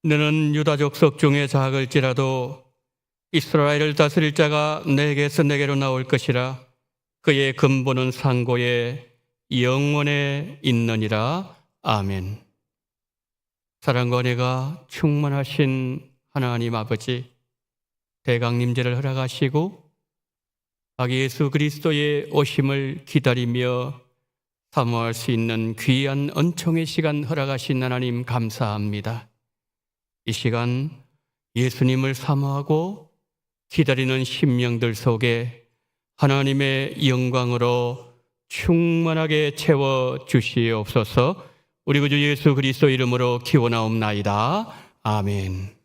너는 유다족 속 중에 작을지라도 이스라엘을 다스릴 자가 내게서 내게로 나올 것이라. 그의 근본은 상고에 영원에 있느니라. 아멘. 사랑과 은혜가 충만하신 하나님 아버지, 대강림제를 허락하시고 아기 예수 그리스도의 오심을 기다리며 사모할 수 있는 귀한 은총의 시간 허락하신 하나님 감사합니다. 이 시간 예수님을 사모하고 기다리는 심령들 속에 하나님의 영광으로 충만하게 채워 주시옵소서. 우리 구주 예수 그리스도 이름으로 기원하옵나이다. 아멘.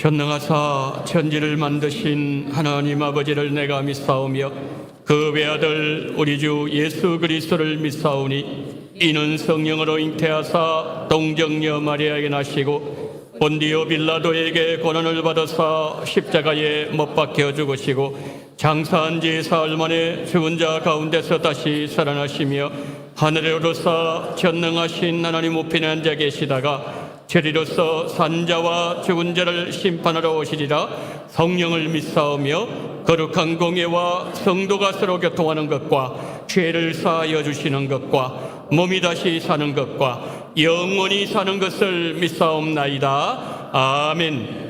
전능하사 천지를 만드신 하나님 아버지를 내가 믿사오며 그 외아들 우리 주 예수 그리스도를 믿사오니 이는 성령으로 잉태하사 동정녀 마리아에게 나시고 본디오 빌라도에게 고난을 받아사 십자가에 못 박혀 죽으시고 장사한 지 사흘 만에 죽은 자 가운데서 다시 살아나시며 하늘에 오르사 전능하신 하나님 우편에 앉아 계시다가 저리로서 산자와 죽은 자를 심판하러 오시리라. 성령을 믿사오며 거룩한 공예와 성도가 서로 교통하는 것과 죄를 사하여 주시는 것과 몸이 다시 사는 것과 영원히 사는 것을 믿사옵나이다. 아멘.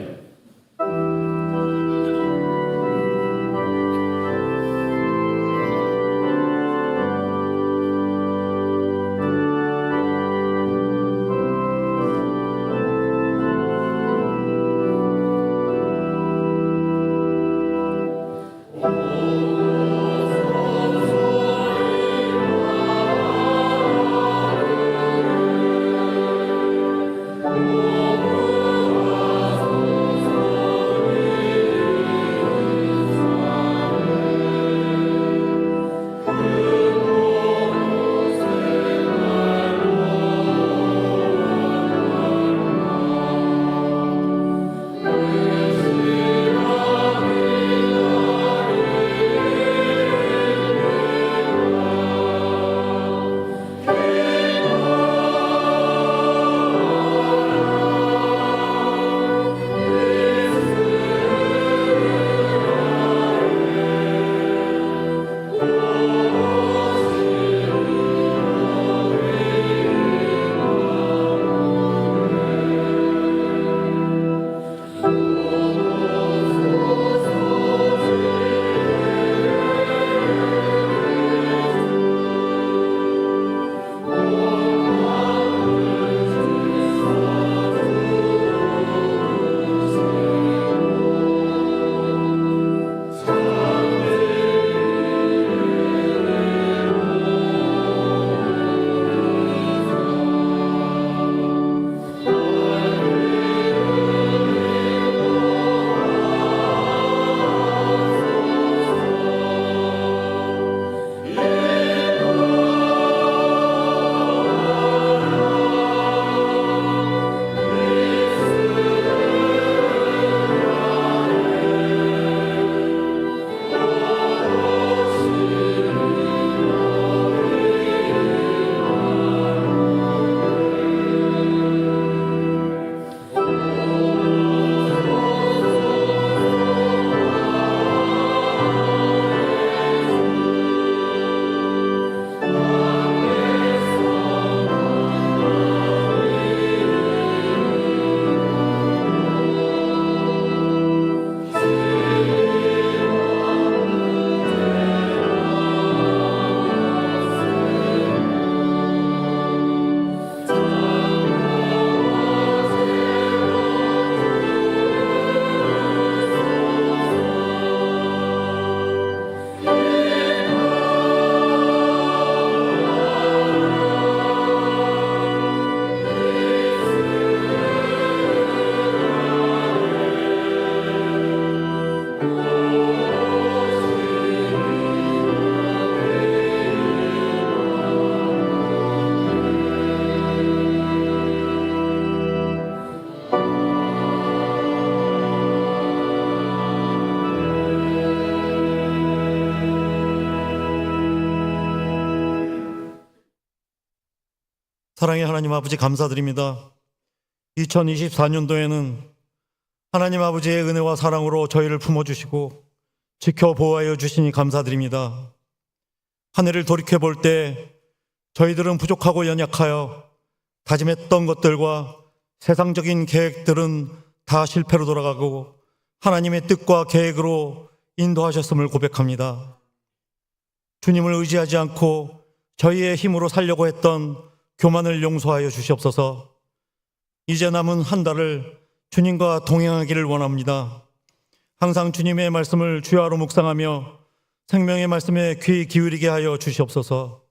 사랑의 하나님 아버지 감사드립니다. 2024년도에는 하나님 아버지의 은혜와 사랑으로 저희를 품어주시고 지켜 보호하여 주시니 감사드립니다. 한 해를 돌이켜볼 때 저희들은 부족하고 연약하여 다짐했던 것들과 세상적인 계획들은 다 실패로 돌아가고 하나님의 뜻과 계획으로 인도하셨음을 고백합니다. 주님을 의지하지 않고 저희의 힘으로 살려고 했던 교만을 용서하여 주시옵소서. 이제 남은 한 달을 주님과 동행하기를 원합니다. 항상 주님의 말씀을 주야로 묵상하며 생명의 말씀에 귀 기울이게 하여 주시옵소서.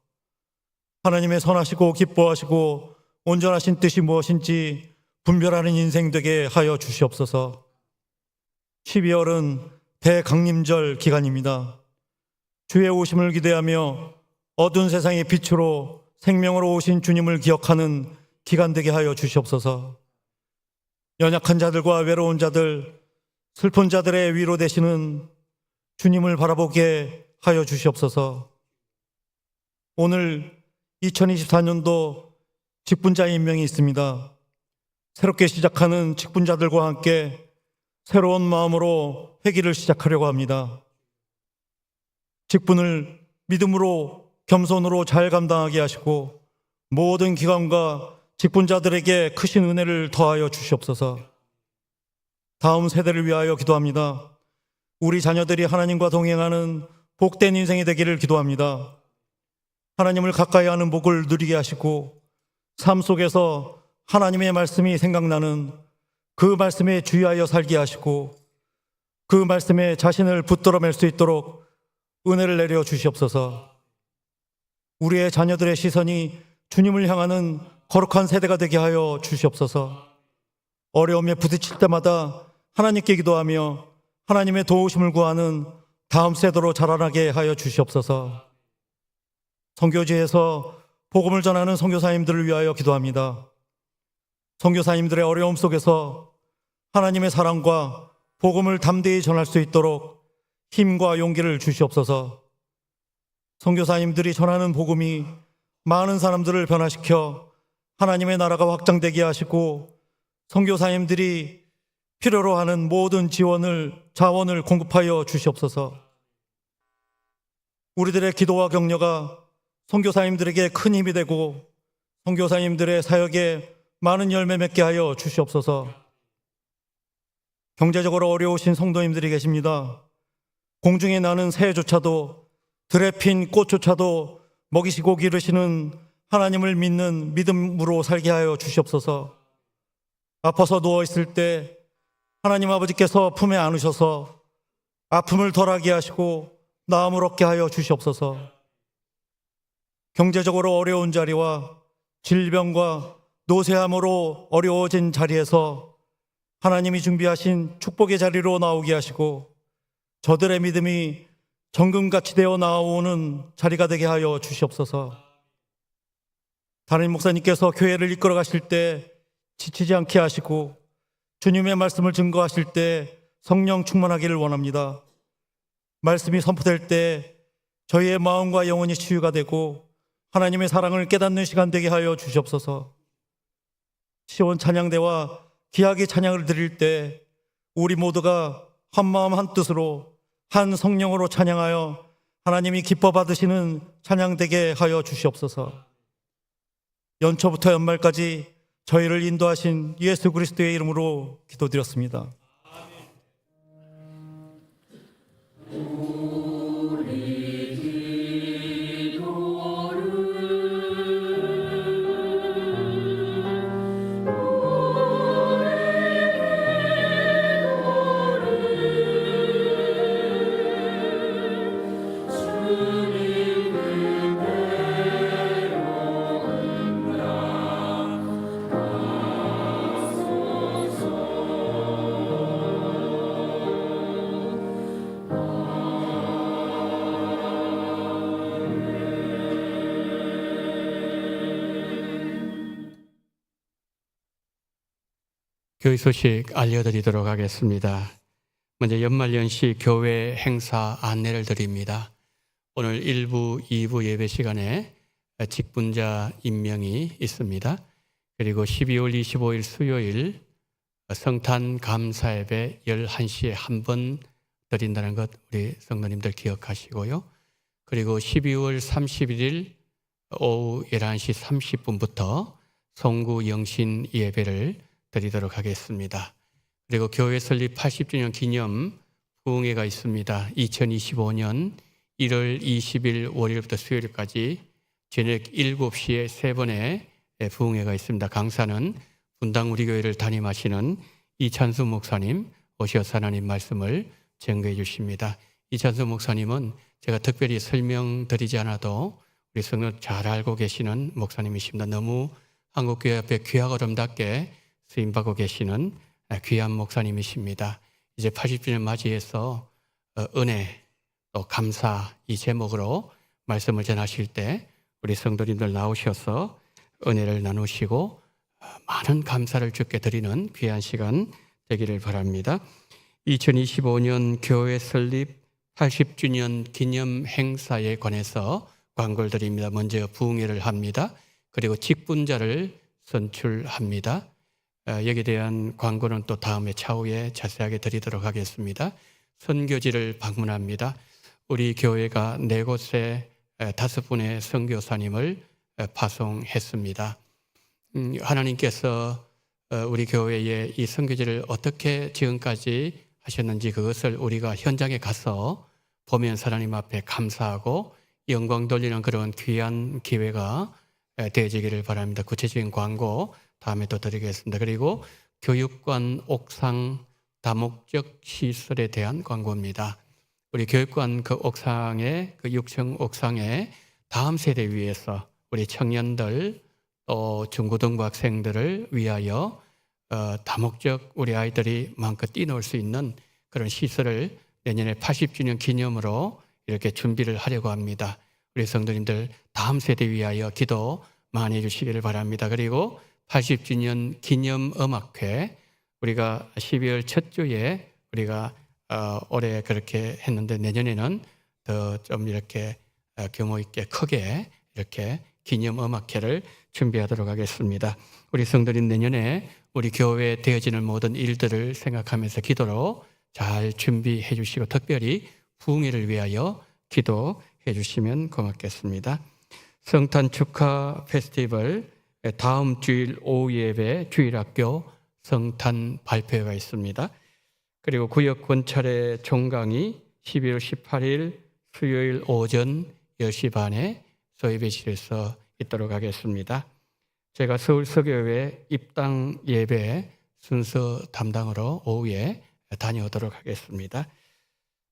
하나님의 선하시고 기뻐하시고 온전하신 뜻이 무엇인지 분별하는 인생 되게 하여 주시옵소서. 12월은 대강림절 기간입니다. 주의 오심을 기대하며 어두운 세상의 빛으로 생명으로 오신 주님을 기억하는 기간 되게 하여 주시옵소서. 연약한 자들과 외로운 자들, 슬픈 자들의 위로 되시는 주님을 바라보게 하여 주시옵소서. 오늘 2024년도 직분자 임명이 있습니다. 새롭게 시작하는 직분자들과 함께 새로운 마음으로 회기를 시작하려고 합니다. 직분을 믿음으로 겸손으로 잘 감당하게 하시고 모든 기관과 직분자들에게 크신 은혜를 더하여 주시옵소서. 다음 세대를 위하여 기도합니다. 우리 자녀들이 하나님과 동행하는 복된 인생이 되기를 기도합니다. 하나님을 가까이 하는 복을 누리게 하시고 삶 속에서 하나님의 말씀이 생각나는 그 말씀에 주의하여 살게 하시고 그 말씀에 자신을 붙들어 맬 수 있도록 은혜를 내려 주시옵소서. 우리의 자녀들의 시선이 주님을 향하는 거룩한 세대가 되게 하여 주시옵소서. 어려움에 부딪힐 때마다 하나님께 기도하며 하나님의 도우심을 구하는 다음 세대로 자라나게 하여 주시옵소서. 선교지에서 복음을 전하는 선교사님들을 위하여 기도합니다. 선교사님들의 어려움 속에서 하나님의 사랑과 복음을 담대히 전할 수 있도록 힘과 용기를 주시옵소서. 선교사님들이 전하는 복음이 많은 사람들을 변화시켜 하나님의 나라가 확장되게 하시고 선교사님들이 필요로 하는 모든 자원을 공급하여 주시옵소서. 우리들의 기도와 격려가 선교사님들에게 큰 힘이 되고 선교사님들의 사역에 많은 열매 맺게 하여 주시옵소서. 경제적으로 어려우신 성도님들이 계십니다. 공중에 나는 새조차도 들에 핀 꽃조차도 먹이시고 기르시는 하나님을 믿는 믿음으로 살게 하여 주시옵소서. 아파서 누워있을 때 하나님 아버지께서 품에 안으셔서 아픔을 덜하게 하시고 나음을 얻게 하여 주시옵소서. 경제적으로 어려운 자리와 질병과 노쇠함으로 어려워진 자리에서 하나님이 준비하신 축복의 자리로 나오게 하시고 저들의 믿음이 정금같이 되어 나오는 자리가 되게 하여 주시옵소서. 담임 목사님께서 교회를 이끌어 가실 때 지치지 않게 하시고 주님의 말씀을 증거하실 때 성령 충만하기를 원합니다. 말씀이 선포될 때 저희의 마음과 영혼이 치유가 되고 하나님의 사랑을 깨닫는 시간 되게 하여 주시옵소서. 시온 찬양대와 기하게 찬양을 드릴 때 우리 모두가 한 마음 한 뜻으로 한 성령으로 찬양하여 하나님이 기뻐 받으시는 찬양 되게 하여 주시옵소서. 연초부터 연말까지 저희를 인도하신 예수 그리스도의 이름으로 기도드렸습니다. 교회 소식 알려드리도록 하겠습니다. 먼저 연말연시 교회 행사 안내를 드립니다. 오늘 1부, 2부 예배 시간에 직분자 임명이 있습니다. 그리고 12월 25일 수요일 성탄 감사예배 11시에 한 번 드린다는 것 우리 성도님들 기억하시고요. 그리고 12월 31일 오후 11시 30분부터 송구 영신 예배를 드리도록 하겠습니다. 그리고 교회 설립 80주년 기념 부흥회가 있습니다. 2025년 1월 20일 월요일부터 수요일까지 저녁 7시에 3번의 부흥회가 있습니다. 강사는 분당 우리 교회를 담임하시는 이찬수 목사님 오셔서 하나님 말씀을 증거해 주십니다. 이찬수 목사님은 제가 특별히 설명드리지 않아도 우리 성도 잘 알고 계시는 목사님이십니다. 너무 한국교회 앞에 귀하고 아름답게 쓰임받고 계시는 귀한 목사님이십니다. 이제 80주년 맞이해서 은혜 또 감사 이 제목으로 말씀을 전하실 때 우리 성도님들 나오셔서 은혜를 나누시고 많은 감사를 주께 드리는 귀한 시간 되기를 바랍니다. 2025년 교회 설립 80주년 기념 행사에 관해서 광고를 드립니다. 먼저 부흥회를 합니다. 그리고 직분자를 선출합니다. 여기에 대한 광고는 또 다음에 차후에 자세하게 드리도록 하겠습니다. 선교지를 방문합니다. 우리 교회가 4곳에 5분의 선교사님을 파송했습니다. 하나님께서 우리 교회에 이 선교지를 어떻게 지금까지 하셨는지 그것을 우리가 현장에 가서 보면서 하나님 앞에 감사하고 영광 돌리는 그런 귀한 기회가 되어지기를 바랍니다. 구체적인 광고 다음에 또 드리겠습니다. 그리고 교육관 옥상 다목적 시설에 대한 광고입니다. 우리 교육관 그 옥상에 그 6층 옥상에 다음 세대 위해서 우리 청년들 또 중고등부 학생들을 위하여 다목적 우리 아이들이 마음껏 뛰놀 수 있는 그런 시설을 내년에 80주년 기념으로 이렇게 준비를 하려고 합니다. 우리 성도님들 다음 세대 위하여 기도 많이 해주시기를 바랍니다. 그리고 80주년 기념 음악회 우리가 12월 첫 주에 우리가 올해 그렇게 했는데 내년에는 더 좀 이렇게 규모 있게 크게 이렇게 기념 음악회를 준비하도록 하겠습니다. 우리 성도님 내년에 우리 교회에 되어지는 모든 일들을 생각하면서 기도로 잘 준비해 주시고 특별히 부흥회를 위하여 기도해 주시면 고맙겠습니다. 성탄 축하 페스티벌 다음 주일 오후 예배 주일학교 성탄 발표회가 있습니다. 그리고 구역 권찰의 종강이 12월 18일 수요일 오전 10시 반에 소예배실에서 있도록 하겠습니다. 제가 서울 서교회 입당 예배 순서 담당으로 오후에 다녀오도록 하겠습니다.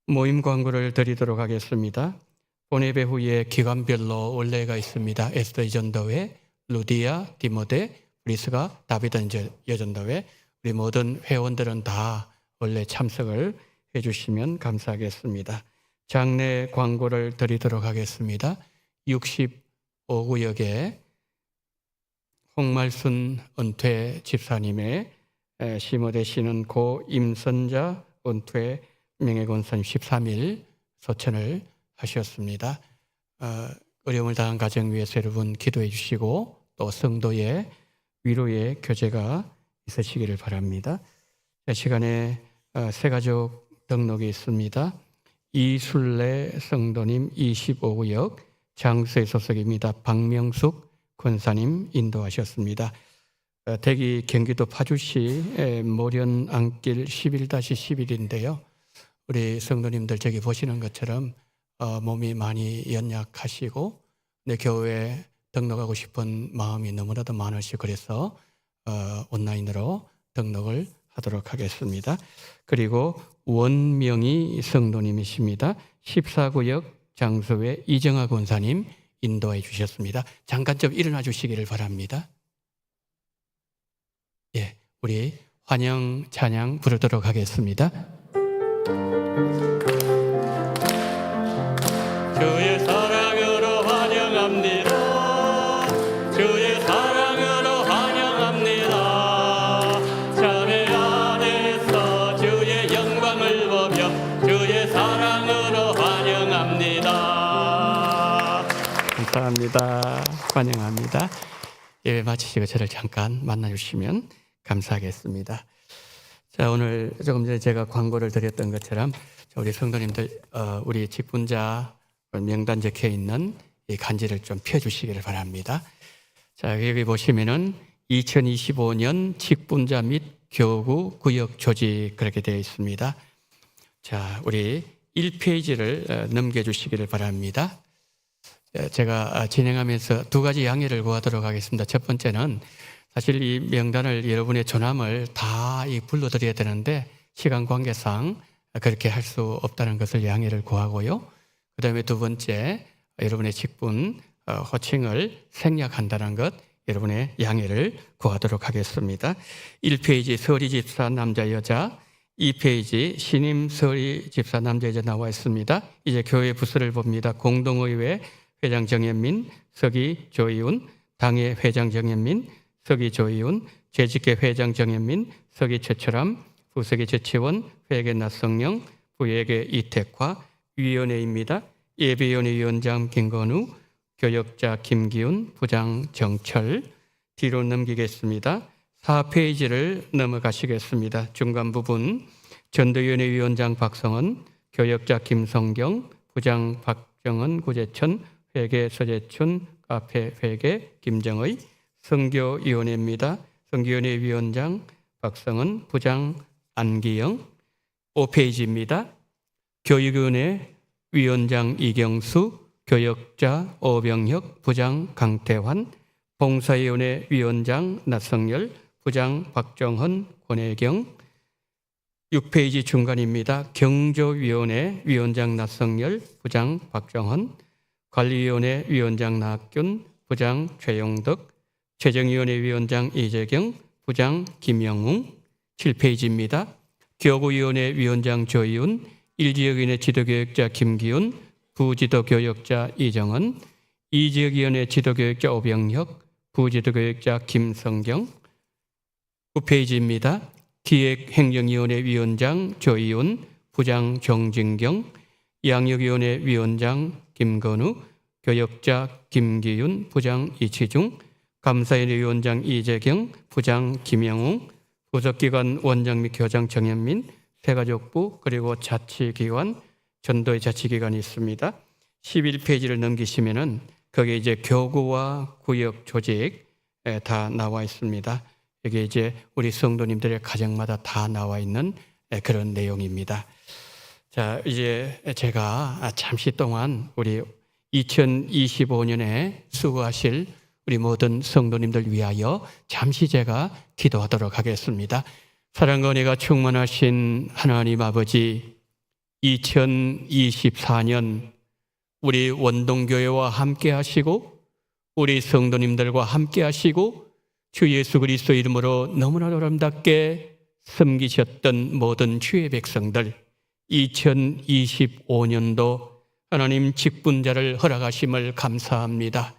모임 광고를 드리도록 하겠습니다. 본예배 후에 기관별로 원래가 있습니다. 에스더 여전도회, 루디아, 디모데, 브리스가, 다비드 여전도회 우리 모든 회원들은 다 원래 참석을 해주시면 감사하겠습니다. 장례 광고를 드리도록 하겠습니다. 65구역에 홍말순 은퇴 집사님의 시모되시는 고 임선자 은퇴 명예권선 13일 소천을 하셨습니다. 어려움을 당한 가정 위해서 여러분 기도해 주시고 또 성도의 위로의 교제가 있으시기를 바랍니다. 이 시간에 새가족 등록이 있습니다. 이순례 성도님 25구역 장수의 소속입니다. 박명숙 권사님 인도하셨습니다. 대기 경기도 파주시 모련 안길 11-11인데요. 우리 성도님들 저기 보시는 것처럼 몸이 많이 연약하시고 내 교회에 등록하고 싶은 마음이 너무나도 많으시고 그래서 온라인으로 등록을 하도록 하겠습니다. 그리고 원명희 성도님이십니다. 14구역 장소의 이정아 권사님 인도해 주셨습니다. 잠깐 좀 일어나 주시기를 바랍니다. 예, 우리 환영 찬양 부르도록 하겠습니다. 주의 사랑으로 환영합니다. 주의 사랑으로 환영합니다. 자네 안에서 주의 영광을 보며 주의 사랑으로 환영합니다. 감사합니다. 환영합니다. 예배 마치시고 저를 잠깐 만나주시면 감사하겠습니다. 자, 오늘 조금 전에 제가 광고를 드렸던 것처럼 우리 성도님들, 우리 직분자 명단 적혀 있는 이 간지를 좀 펴주시기를 바랍니다. 자, 여기 보시면은 2025년 직분자 및 교구 구역 조직 그렇게 되어 있습니다. 자, 우리 1페이지를 넘겨주시기를 바랍니다. 제가 진행하면서 두 가지 양해를 구하도록 하겠습니다. 첫 번째는 사실 이 명단을 여러분의 조남을 다 불러드려야 되는데 시간 관계상 그렇게 할 수 없다는 것을 양해를 구하고요. 그 다음에 두 번째, 여러분의 직분 호칭을 생략한다는 것 여러분의 양해를 구하도록 하겠습니다. 1페이지 서리 집사 남자 여자, 2페이지 신임 서리 집사 남자 여자 나와 있습니다. 이제 교회 부서를 봅니다. 공동의회 회장 정현민, 서기 조이훈, 당회 회장 정현민, 서기 조이훈, 재직회 회장 정현민, 서기 최철함, 부서기 최치원, 회계 나성영, 부회계 이택화, 위원회입니다. 예비위원회 위원장 김건우, 교역자 김기훈, 부장 정철. 뒤로 넘기겠습니다. 4페이지를 넘어가시겠습니다. 중간 부분 전도위원회 위원장 박성원, 교역자 김성경, 부장 박정은, 구재천, 회계 서재춘, 카페 회계 김정의. 선교위원회입니다. 선교위원회 위원장 박성은, 부장 안기영. 5페이지입니다. 교육위원회 위원장 이경수, 교역자 오병혁, 부장 강태환, 봉사위원회 위원장 나성열, 부장 박정헌, 권혜경. 6페이지 중간입니다. 경조위원회 위원장 나성열, 부장 박정헌, 관리위원회 위원장 나학균, 부장 최용덕, 재정위원회 위원장 이재경, 부장 김영웅. 7페이지입니다. 교구위원회 위원장 조이훈, 1지역위원회 지도교역자 김기훈, 부지도교역자 이정은, 2지역위원회 지도교역자 오병혁, 부지도교역자 김성경. 9페이지입니다. 기획행정위원회 위원장 조이훈, 부장 정진경, 양육위원회 위원장 김건우, 교역자 김기윤, 부장 이치중, 감사위원회 위원장 이재경, 부장 김영웅, 부속기관 원장 및 교장 정현민, 새가족부, 그리고 자치기관, 전도의 자치기관이 있습니다. 11페이지를 넘기시면은 거기에 이제 교구와 구역 조직 다 나와 있습니다. 여기 이제 우리 성도님들의 가정마다 다 나와 있는 그런 내용입니다. 자, 이제 제가 잠시 동안 우리 2025년에 수고하실 우리 모든 성도님들 위하여 잠시 제가 기도하도록 하겠습니다. 사랑과 은혜가 충만하신 하나님 아버지, 2024년 우리 원동교회와 함께 하시고 우리 성도님들과 함께 하시고 주 예수 그리스도 이름으로 너무나 아름답게 섬기셨던 모든 주의 백성들, 2025년도 하나님 직분자를 허락하심을 감사합니다.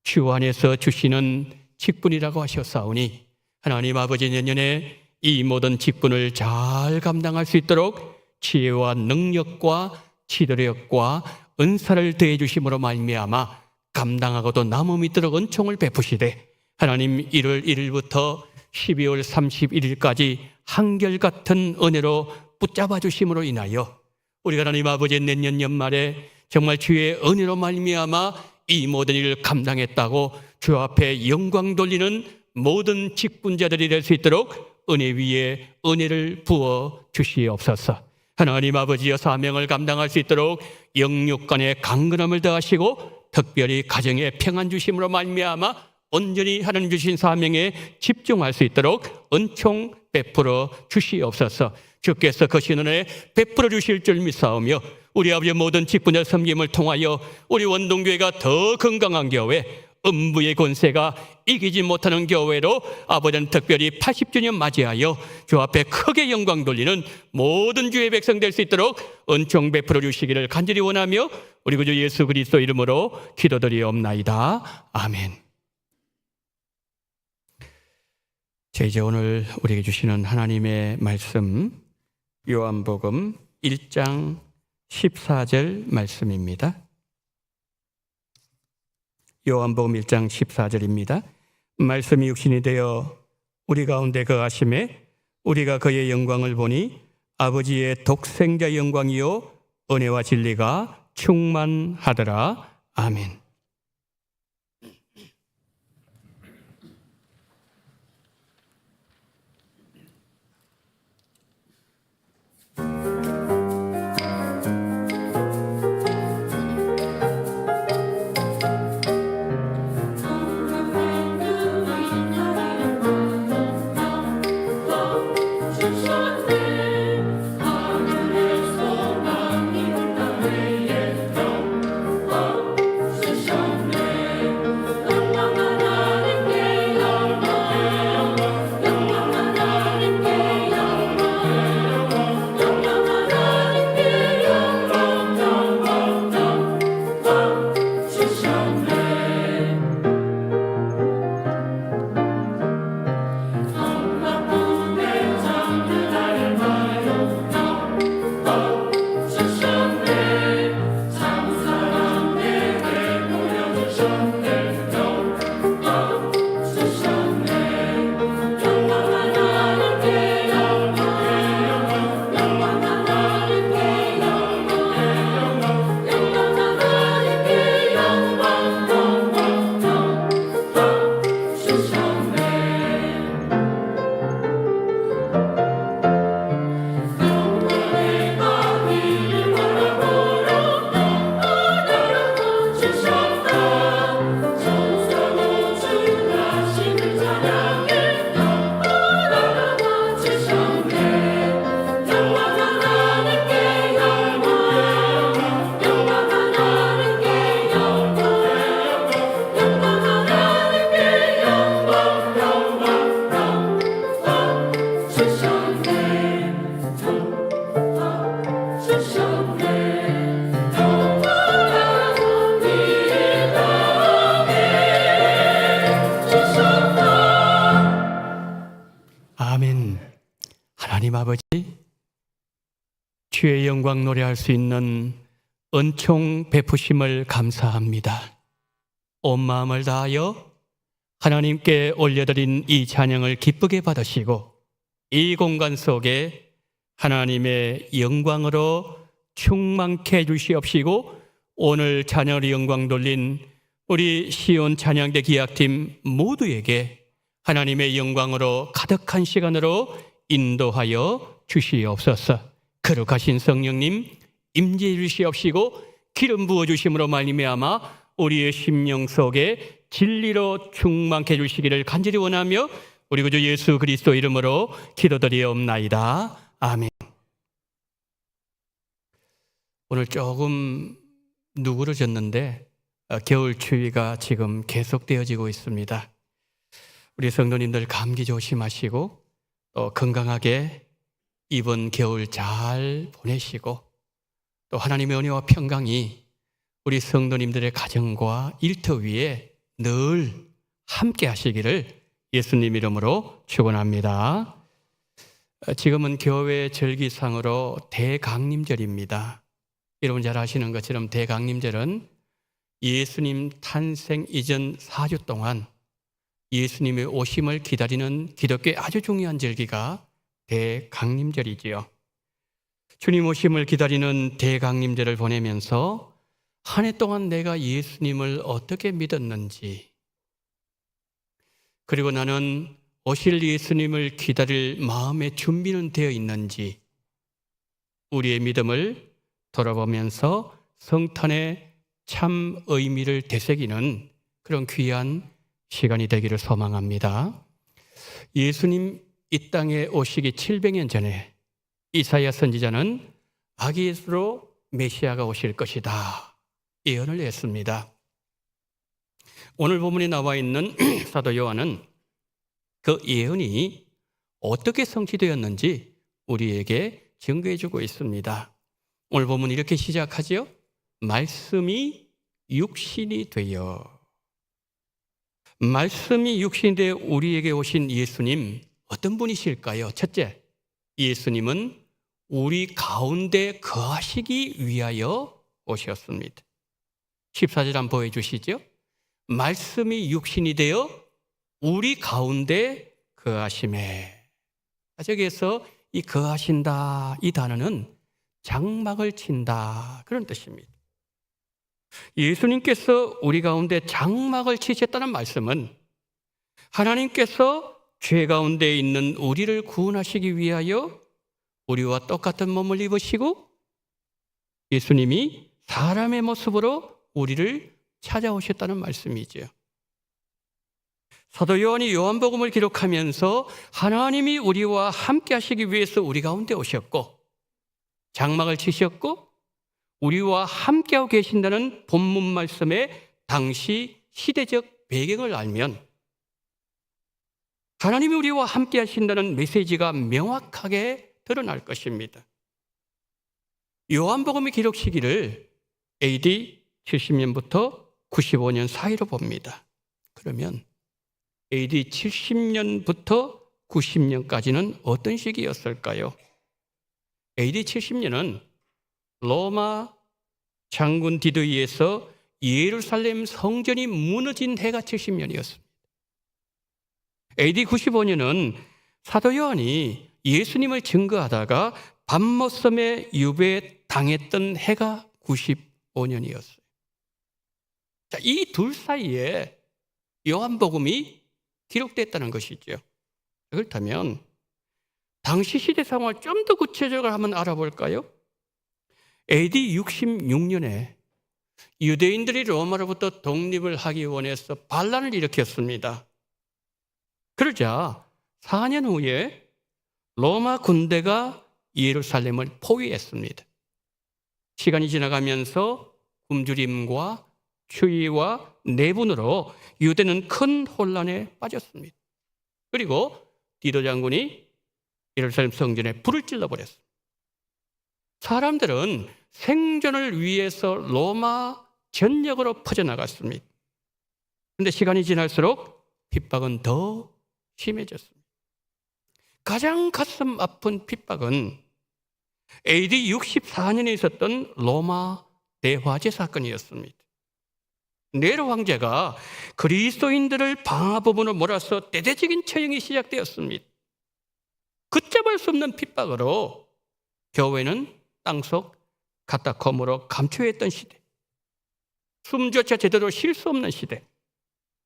주 안에서 주시는 직분이라고 하셨사오니 하나님 아버지, 내년에 이 모든 직분을 잘 감당할 수 있도록 지혜와 능력과 지도력과 은사를 더해 주심으로 말미암아 감당하고도 남음 있도록 은총을 베푸시되 하나님 1월 1일부터 12월 31일까지 한결같은 은혜로 붙잡아 주심으로 인하여 우리가 하나님 아버지 내년 연말에 정말 주의 은혜로 말미암아 이 모든 일을 감당했다고 주 앞에 영광 돌리는 모든 직분자들이 될 수 있도록 은혜 위에 은혜를 부어 주시옵소서. 하나님 아버지여, 사명을 감당할 수 있도록 영육 간의 강건함을 더하시고 특별히 가정에 평안 주심으로 말미암아 온전히 하나님 주신 사명에 집중할 수 있도록 은총 베풀어 주시옵소서. 주께서 거신 은혜 베풀어 주실 줄 믿사오며 우리 아버지의 모든 직분자 섬김을 통하여 우리 원동교회가 더 건강한 교회, 음부의 권세가 이기지 못하는 교회로 아버지는 특별히 80주년 맞이하여 주 앞에 크게 영광 돌리는 모든 주의 백성 될 수 있도록 은총 베풀어 주시기를 간절히 원하며 우리 구주 예수 그리스도 이름으로 기도드리옵나이다. 아멘. 자, 이제 오늘 우리에게 주시는 하나님의 말씀, 요한복음 1장 14절 말씀입니다. 요한복음 1장 14절입니다. 말씀이 육신이 되어 우리 가운데 거하심에 우리가 그의 영광을 보니 아버지의 독생자 영광이요 은혜와 진리가 충만하더라. 아멘. 아멘. 하나님 아버지, 주의 영광 노래할 수 있는 은총 베푸심을 감사합니다. 온 마음을 다하여 하나님께 올려드린 이 찬양을 기쁘게 받으시고 이 공간 속에 하나님의 영광으로 충만케 해주시옵시고 오늘 찬양으로 영광 돌린 우리 시온 찬양대 기악팀 모두에게 하나님의 영광으로 가득한 시간으로 인도하여 주시옵소서. 거룩하신 성령님 임재해 주시옵시고 기름 부어주심으로 말미암아 우리의 심령 속에 진리로 충만케 해주시기를 간절히 원하며 우리 구주 예수 그리스도 이름으로 기도드리옵나이다. 아멘. 오늘 조금 누그러졌는데 겨울 추위가 지금 계속되어지고 있습니다. 우리 성도님들 감기 조심하시고 또 건강하게 이번 겨울 잘 보내시고 또 하나님의 은혜와 평강이 우리 성도님들의 가정과 일터 위에 늘 함께 하시기를 예수님 이름으로 축원합니다. 지금은 교회 절기상으로 대강림절입니다. 여러분 잘 아시는 것처럼 대강림절은 예수님 탄생 이전 4주 동안 예수님의 오심을 기다리는 기독교의 아주 중요한 절기가 대강림절이지요. 주님 오심을 기다리는 대강림절을 보내면서 한 해 동안 내가 예수님을 어떻게 믿었는지, 그리고 나는 오실 예수님을 기다릴 마음의 준비는 되어 있는지 우리의 믿음을 돌아보면서 성탄의 참 의미를 되새기는 그런 귀한 시간이 되기를 소망합니다. 예수님 이 땅에 오시기 700년 전에 이사야 선지자는 아기 예수로 메시아가 오실 것이다 예언을 했습니다. 오늘 본문에 나와 있는 사도 요한은 그 예언이 어떻게 성취되었는지 우리에게 증거해주고 있습니다. 오늘 본문 이렇게 시작하죠. 말씀이 육신이 되어. 말씀이 육신이 되어 우리에게 오신 예수님 어떤 분이실까요? 첫째, 예수님은 우리 가운데 거하시기 위하여 오셨습니다. 14절 한번 보여주시죠. 말씀이 육신이 되어 우리 가운데 거하심에. 저기에서 이 거하신다 이 단어는 장막을 친다 그런 뜻입니다. 예수님께서 우리 가운데 장막을 치셨다는 말씀은 하나님께서 죄 가운데 있는 우리를 구원하시기 위하여 우리와 똑같은 몸을 입으시고 예수님이 사람의 모습으로 우리를 찾아오셨다는 말씀이죠. 사도 요한이 요한복음을 기록하면서 하나님이 우리와 함께 하시기 위해서 우리 가운데 오셨고 장막을 치셨고 우리와 함께하고 계신다는 본문 말씀의 당시 시대적 배경을 알면 하나님이 우리와 함께 하신다는 메시지가 명확하게 드러날 것입니다. 요한복음의 기록 시기를 AD 70년부터 95년 사이로 봅니다. 그러면 AD 70년부터 90년까지는 어떤 시기였을까요? AD 70년은 로마 장군 디도이에서 예루살렘 성전이 무너진 해가 70년이었습니다. AD 95년은 사도 요한이 예수님을 증거하다가 밤모섬에 유배당했던 해가 95년이었어요. 이 둘 사이에 요한복음이 기록됐다는 것이죠. 그렇다면 당시 시대 상황을 좀 더 구체적으로 한번 알아볼까요? AD 66년에 유대인들이 로마로부터 독립을 하기 원해서 반란을 일으켰습니다. 그러자 4년 후에 로마 군대가 예루살렘을 포위했습니다. 시간이 지나가면서 굶주림과 추위와 내분으로 유대는 큰 혼란에 빠졌습니다. 그리고 디도 장군이 예루살렘 성전에 불을 질러버렸습니다. 사람들은 생존을 위해서 로마 전역으로 퍼져나갔습니다. 그런데 시간이 지날수록 핍박은 더 심해졌습니다. 가장 가슴 아픈 핍박은 AD 64년에 있었던 로마 대화재 사건이었습니다. 네로 황제가 그리스도인들을 방화범으로 몰아서 대대적인 처형이 시작되었습니다. 걷잡을 수 없는 핍박으로 교회는 땅속 카타콤으로 감초했던 시대, 숨조차 제대로 쉴 수 없는 시대,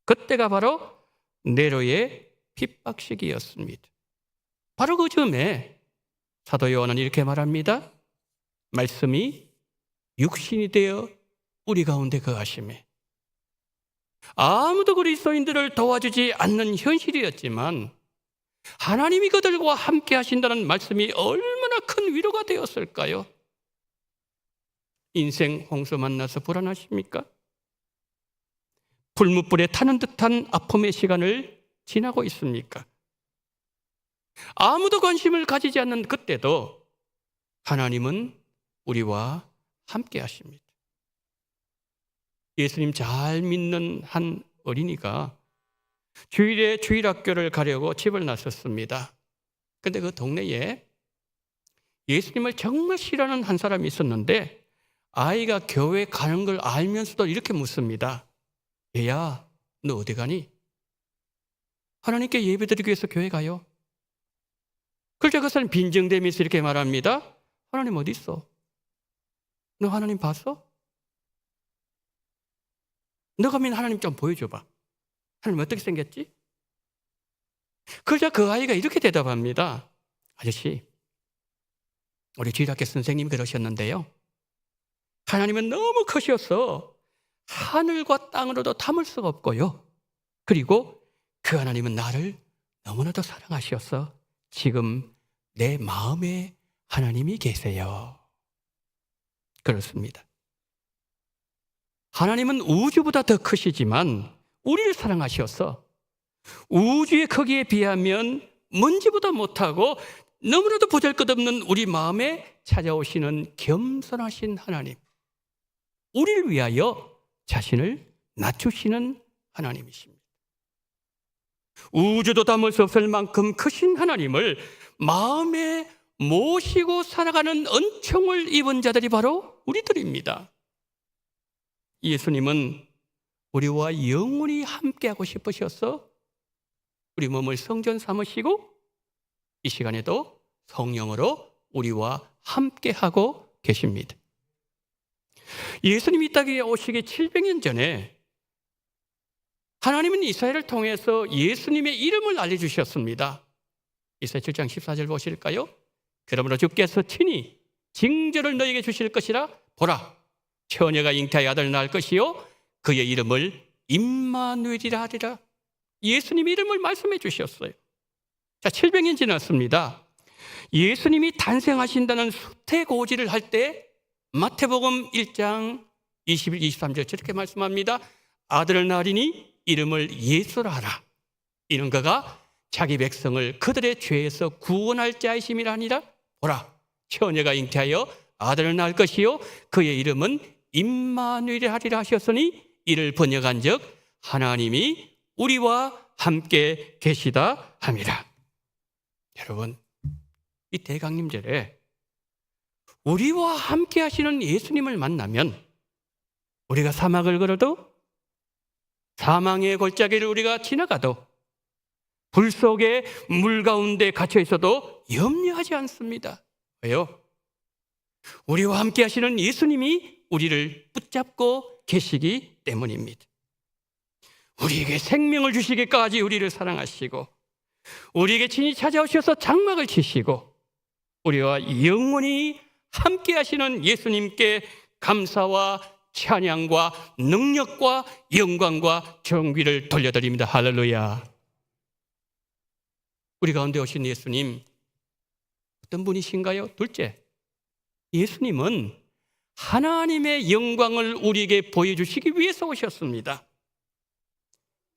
그때가 바로 네로의 핍박 시기였습니다. 바로 그 즈음에 사도 요한은 이렇게 말합니다. 말씀이 육신이 되어 우리 가운데 거하심에. 아무도 그리스도인들을 도와주지 않는 현실이었지만 하나님이 그들과 함께 하신다는 말씀이 얼마나 큰 위로가 되었을까요? 인생 홍수 만나서 불안하십니까? 풀무불에 타는 듯한 아픔의 시간을 지나고 있습니까? 아무도 관심을 가지지 않는 그때도 하나님은 우리와 함께 하십니다. 예수님 잘 믿는 한 어린이가 주일에 주일학교를 가려고 집을 나섰습니다. 그런데 그 동네에 예수님을 정말 싫어하는 한 사람이 있었는데 아이가 교회 가는 걸 알면서도 이렇게 묻습니다. 얘야, 너 어디 가니? 하나님께 예배드리기 위해서 교회 가요. 그러자 그 사람이 빈정대면서 이렇게 말합니다. 하나님 어디 있어? 너 하나님 봤어? 너가 믿는 하나님 좀 보여줘봐. 하나님 어떻게 생겼지? 그러자 그 아이가 이렇게 대답합니다. 아저씨, 우리 주일학교 선생님 그러셨는데요. 하나님은 너무 크셔서 하늘과 땅으로도 담을 수가 없고요. 그리고 그 하나님은 나를 너무나도 사랑하셔서 지금 내 마음에 하나님이 계세요. 그렇습니다. 하나님은 우주보다 더 크시지만 우리를 사랑하셔서 우주의 크기에 비하면 먼지보다 못하고 너무나도 보잘것없는 우리 마음에 찾아오시는 겸손하신 하나님, 우리를 위하여 자신을 낮추시는 하나님이십니다. 우주도 담을 수 없을 만큼 크신 하나님을 마음에 모시고 살아가는 은총을 입은 자들이 바로 우리들입니다. 예수님은 우리와 영원히 함께하고 싶으셔서 우리 몸을 성전 삼으시고 이 시간에도 성령으로 우리와 함께하고 계십니다. 예수님이 이 땅에 오시기 700년 전에 하나님은 이스라엘을 통해서 예수님의 이름을 알려주셨습니다. 이사야 7장 14절 보실까요? 그러므로 주께서 친히 징조를 너에게 주실 것이라. 보라, 처녀가 잉태하여 아들을 낳을 것이요 그의 이름을 임마누엘이라 하리라. 예수님의 이름을 말씀해 주셨어요. 자, 700년 지났습니다. 예수님이 탄생하신다는 수태고지를 할 때 마태복음 1장 21, 23절 저렇게 말씀합니다. 아들을 낳으리니 이름을 예수라 하라. 이는 그가 자기 백성을 그들의 죄에서 구원할 자이심이라 하니라. 보라, 처녀가 잉태하여 아들을 낳을 것이요 그의 이름은 임마누엘이라 하리라 하셨으니 이를 번역한 적 하나님이 우리와 함께 계시다 함이라. 여러분, 이 대강림절에 우리와 함께 하시는 예수님을 만나면 우리가 사막을 걸어도, 사망의 골짜기를 우리가 지나가도, 불 속에 물 가운데 갇혀 있어도 염려하지 않습니다. 왜요? 우리와 함께 하시는 예수님이 우리를 붙잡고 계시기 때문입니다. 우리에게 생명을 주시기까지 우리를 사랑하시고 우리에게 친히 찾아오셔서 장막을 치시고 우리와 영원히 함께 하시는 예수님께 감사와 찬양과 능력과 영광과 존귀를 돌려드립니다. 할렐루야. 우리 가운데 오신 예수님 어떤 분이신가요? 둘째, 예수님은 하나님의 영광을 우리에게 보여주시기 위해서 오셨습니다.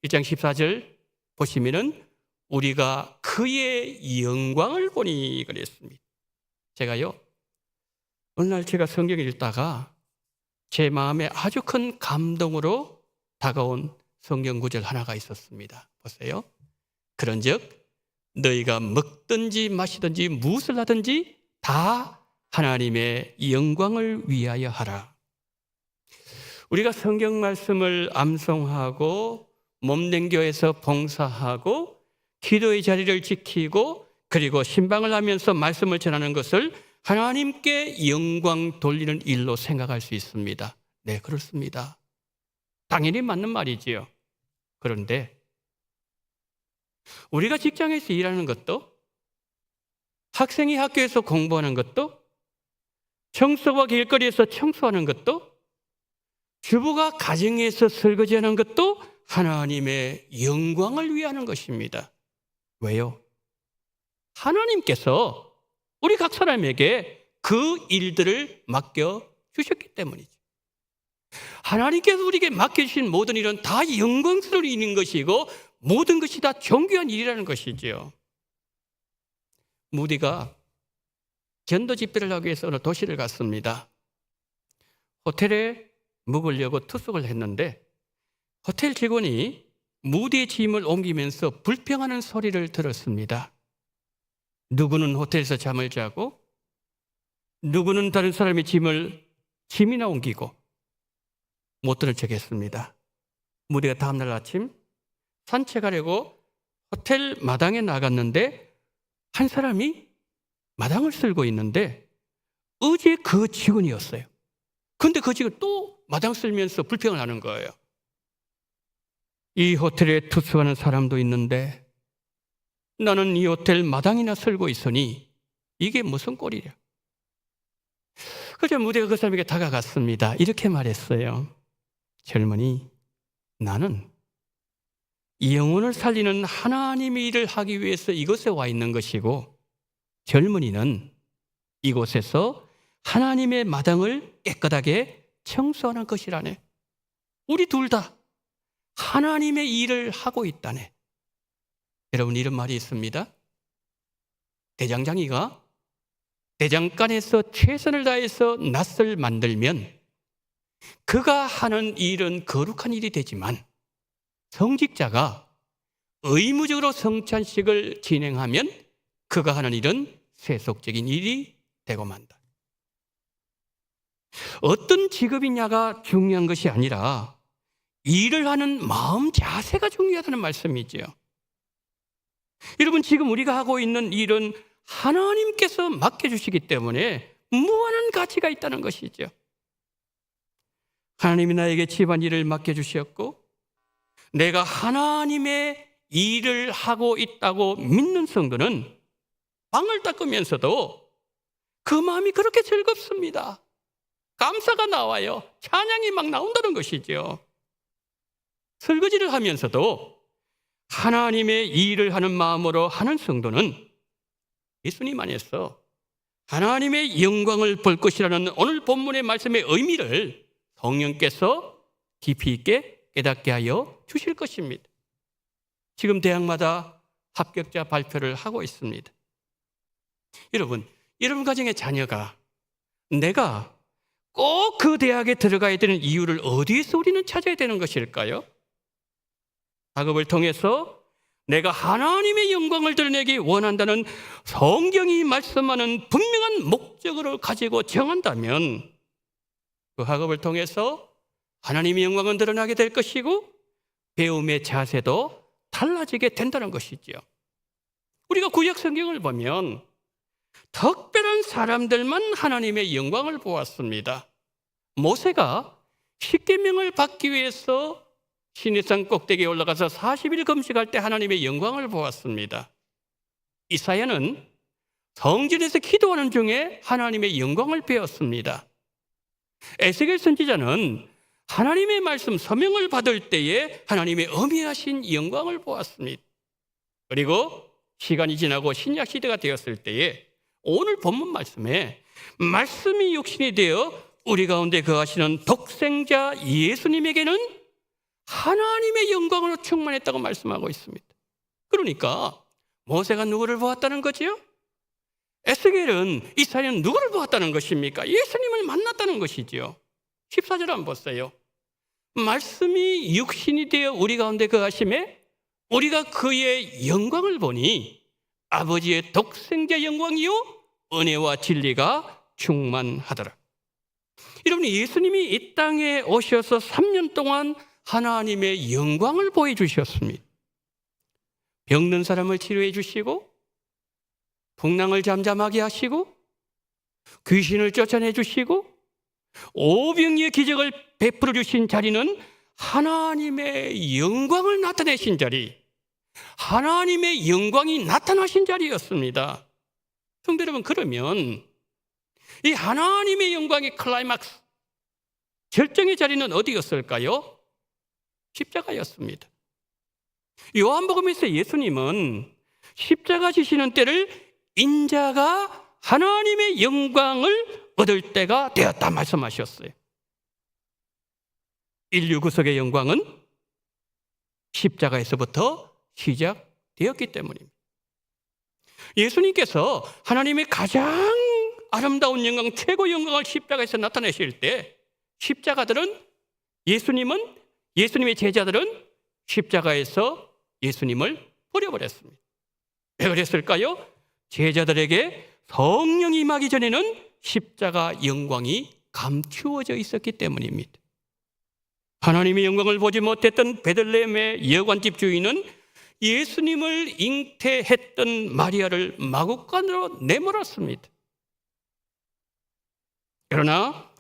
1장 14절 보시면은 우리가 그의 영광을 보니 그랬습니다. 제가요, 어느 날 제가 성경을 읽다가 제 마음에 아주 큰 감동으로 다가온 성경 구절 하나가 있었습니다. 보세요. 그런즉 너희가 먹든지 마시든지 무엇을 하든지 다 하나님의 영광을 위하여 하라. 우리가 성경 말씀을 암송하고 몸댕교에서 봉사하고 기도의 자리를 지키고 그리고 신방을 하면서 말씀을 전하는 것을 하나님께 영광 돌리는 일로 생각할 수 있습니다. 네, 그렇습니다. 당연히 맞는 말이지요. 그런데 우리가 직장에서 일하는 것도, 학생이 학교에서 공부하는 것도, 청소가 길거리에서 청소하는 것도, 주부가 가정에서 설거지하는 것도 하나님의 영광을 위하는 것입니다. 왜요? 하나님께서 우리 각 사람에게 그 일들을 맡겨주셨기 때문이죠. 하나님께서 우리에게 맡겨주신 모든 일은 다 영광스러운 일인 것이고 모든 것이 다 존귀한 일이라는 것이죠. 무디가 전도 집회를 하기 위해서 어느 도시를 갔습니다. 호텔에 묵으려고 투숙을 했는데 호텔 직원이 무디의 짐을 옮기면서 불평하는 소리를 들었습니다. 누구는 호텔에서 잠을 자고 누구는 다른 사람의 짐이나 옮기고 못 들은 척 했습니다. 무디가 다음날 아침 산책하려고 호텔 마당에 나갔는데 한 사람이 마당을 쓸고 있는데 어제 그 직원이었어요. 그런데 그 직원 또 마당 쓸면서 불평을 하는 거예요. 이 호텔에 투숙하는 사람도 있는데 나는 이 호텔 마당이나 쓸고 있으니 이게 무슨 꼴이랴. 그래서 무디가 그 사람에게 다가갔습니다. 이렇게 말했어요. 젊은이, 나는 영혼을 살리는 하나님의 일을 하기 위해서 이곳에 와 있는 것이고 젊은이는 이곳에서 하나님의 마당을 깨끗하게 청소하는 것이라네. 우리 둘 다 하나님의 일을 하고 있다네. 여러분, 이런 말이 있습니다. 대장장이가 대장간에서 최선을 다해서 낫을 만들면 그가 하는 일은 거룩한 일이 되지만 성직자가 의무적으로 성찬식을 진행하면 그가 하는 일은 세속적인 일이 되고 만다. 어떤 직업이냐가 중요한 것이 아니라 일을 하는 마음 자세가 중요하다는 말씀이죠. 여러분, 지금 우리가 하고 있는 일은 하나님께서 맡겨주시기 때문에 무한한 가치가 있다는 것이죠. 하나님이 나에게 집안일을 맡겨주셨고 내가 하나님의 일을 하고 있다고 믿는 성도는 방을 닦으면서도 그 마음이 그렇게 즐겁습니다. 감사가 나와요. 찬양이 막 나온다는 것이죠. 설거지를 하면서도 하나님의 일을 하는 마음으로 하는 성도는 예수님 안에서 하나님의 영광을 볼 것이라는 오늘 본문의 말씀의 의미를 성령께서 깊이 있게 깨닫게 하여 주실 것입니다. 지금 대학마다 합격자 발표를 하고 있습니다. 여러분 가정의 자녀가 내가 꼭 그 대학에 들어가야 되는 이유를 어디에서 우리는 찾아야 되는 것일까요? 학업을 통해서 내가 하나님의 영광을 드러내기 원한다는 성경이 말씀하는 분명한 목적을 가지고 정한다면 그 학업을 통해서 하나님의 영광은 드러나게 될 것이고 배움의 자세도 달라지게 된다는 것이죠. 우리가 구약 성경을 보면 특별한 사람들만 하나님의 영광을 보았습니다. 모세가 십계명을 받기 위해서 시내산 꼭대기에 올라가서 40일 금식할 때 하나님의 영광을 보았습니다. 이사야는 성전에서 기도하는 중에 하나님의 영광을 배웠습니다. 에스겔 선지자는 하나님의 말씀 서명을 받을 때에 하나님의 어미하신 영광을 보았습니다. 그리고 시간이 지나고 신약 시대가 되었을 때에 오늘 본문 말씀에 말씀이 육신이 되어 우리 가운데 거하시는 독생자 예수님에게는 하나님의 영광으로 충만했다고 말씀하고 있습니다. 그러니까 모세가 누구를 보았다는 거지요? 에스겔은 이사야는 누구를 보았다는 것입니까? 예수님을 만났다는 것이지요. 14절 한번 보세요. 말씀이 육신이 되어 우리 가운데 거하심에 우리가 그의 영광을 보니 아버지의 독생자 영광이요 은혜와 진리가 충만하더라. 여러분, 예수님이 이 땅에 오셔서 3년 동안 하나님의 영광을 보여주셨습니다. 병든 사람을 치료해 주시고 풍랑을 잠잠하게 하시고 귀신을 쫓아내 주시고 오병이의 기적을 베풀어 주신 자리는 하나님의 영광을 나타내신 자리, 하나님의 영광이 나타나신 자리였습니다. 성도 여러분, 그러면 이 하나님의 영광의 클라이막스, 절정의 자리는 어디였을까요? 십자가였습니다. 요한복음에서 예수님은 십자가 지시는 때를 인자가 하나님의 영광을 얻을 때가 되었다 말씀하셨어요. 인류 구속의 영광은 십자가에서부터 시작되었기 때문입니다. 예수님께서 하나님의 가장 아름다운 영광, 최고 영광을 십자가에서 나타내실 때 십자가들은 예수님의 제자들은 십자가에서 예수님을 버려버렸습니다. 왜 그랬을까요? 제자들에게 성령이 임하기 전에는 십자가 영광이 감추어져 있었기 때문입니다. 하나님의 영광을 보지 못했던 베들레헴의 여관집 주인은 예수님을 잉태했던 마리아를 마구간으로 내몰았습니다. 그러나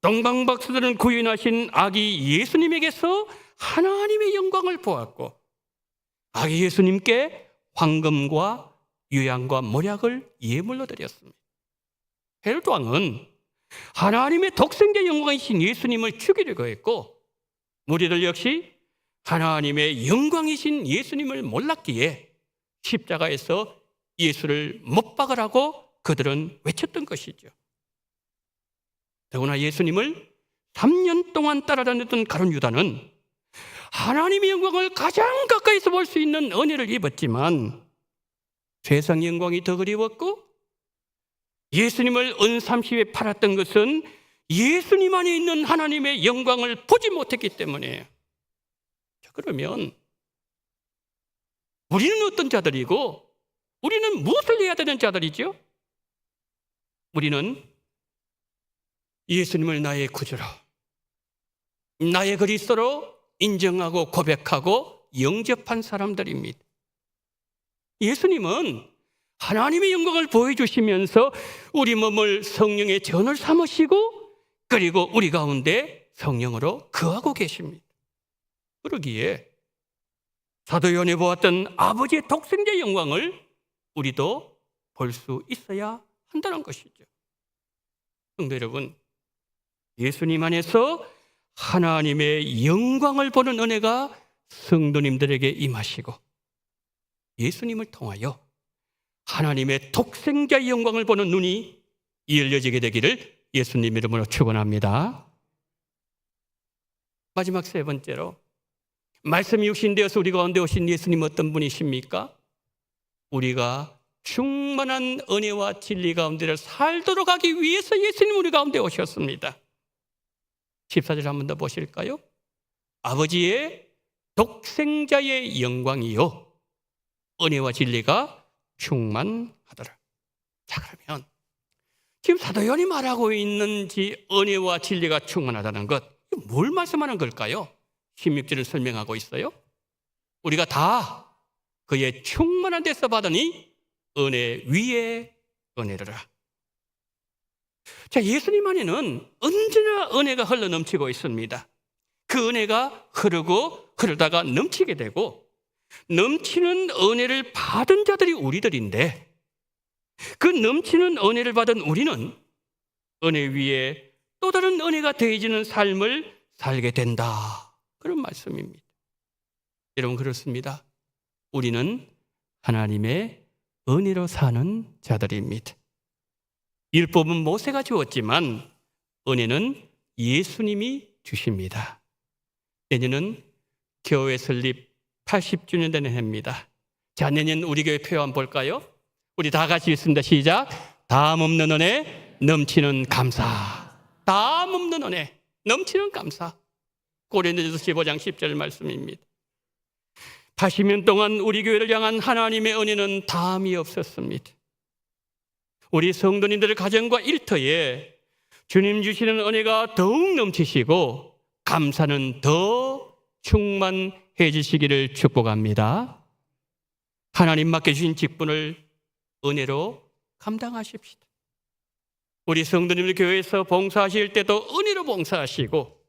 동방박사들은 구원하신 아기 예수님에게서 하나님의 영광을 보았고 아기 예수님께 황금과 유향과 몰약을 예물로 드렸습니다. 헤롯 왕은 하나님의 독생자 영광이신 예수님을 죽이려고 했고 무리들 역시 하나님의 영광이신 예수님을 몰랐기에 십자가에서 예수를 못 박으라고 그들은 외쳤던 것이죠. 더구나 예수님을 3년 동안 따라다녔던 가룟 유다는 하나님의 영광을 가장 가까이서 볼 수 있는 은혜를 입었지만 세상 영광이 더 그리웠고 예수님을 은30에 팔았던 것은 예수님 안에 있는 하나님의 영광을 보지 못했기 때문이에요. 자, 그러면 우리는 어떤 자들이고 우리는 무엇을 해야 되는 자들이죠? 우리는 예수님을 나의 구주로, 나의 그리스도로, 인정하고 고백하고 영접한 사람들입니다. 예수님은 하나님의 영광을 보여주시면서 우리 몸을 성령의 전을 삼으시고 그리고 우리 가운데 성령으로 거하고 계십니다. 그러기에 사도 요한이 보았던 아버지의 독생자의 영광을 우리도 볼 수 있어야 한다는 것이죠. 성도 여러분, 예수님 안에서 하나님의 영광을 보는 은혜가 성도님들에게 임하시고 예수님을 통하여 하나님의 독생자의 영광을 보는 눈이 열려지게 되기를 예수님 이름으로 축원합니다. 마지막 세 번째로, 말씀이 육신되어서 우리 가운데 오신 예수님 어떤 분이십니까? 우리가 충만한 은혜와 진리 가운데를 살도록 하기 위해서 예수님 우리 가운데 오셨습니다. 14절 한 번 더 보실까요? 아버지의 독생자의 영광이요 은혜와 진리가 충만하더라. 자, 그러면 지금 사도 요한이 말하고 있는지 은혜와 진리가 충만하다는 것, 뭘 말씀하는 걸까요? 16절을 설명하고 있어요. 우리가 다 그의 충만한 데서 받으니 은혜 위에 은혜로라. 자, 예수님 안에는 언제나 은혜가 흘러 넘치고 있습니다. 그 은혜가 흐르다가 넘치게 되고, 넘치는 은혜를 받은 자들이 우리들인데, 그 넘치는 은혜를 받은 우리는 은혜 위에 또 다른 은혜가 더해지는 삶을 살게 된다, 그런 말씀입니다. 여러분, 그렇습니다. 우리는 하나님의 은혜로 사는 자들입니다. 율법은 모세가 주었지만 은혜는 예수님이 주십니다. 내년은 교회 설립 80주년 되는 해입니다. 자, 내년 우리 교회 표 한번 볼까요? 우리 다 같이 읽습니다. 시작. 다음 없는 은혜, 넘치는 감사. 다음 없는 은혜, 넘치는 감사. 고린도전서 15장 10절 말씀입니다. 80년 동안 우리 교회를 향한 하나님의 은혜는 다함이 없었습니다. 우리 성도님들의 가정과 일터에 주님 주시는 은혜가 더욱 넘치시고 감사는 더 충만해지시기를 축복합니다. 하나님 맡겨주신 직분을 은혜로 감당하십시다. 우리 성도님들 교회에서 봉사하실 때도 은혜로 봉사하시고,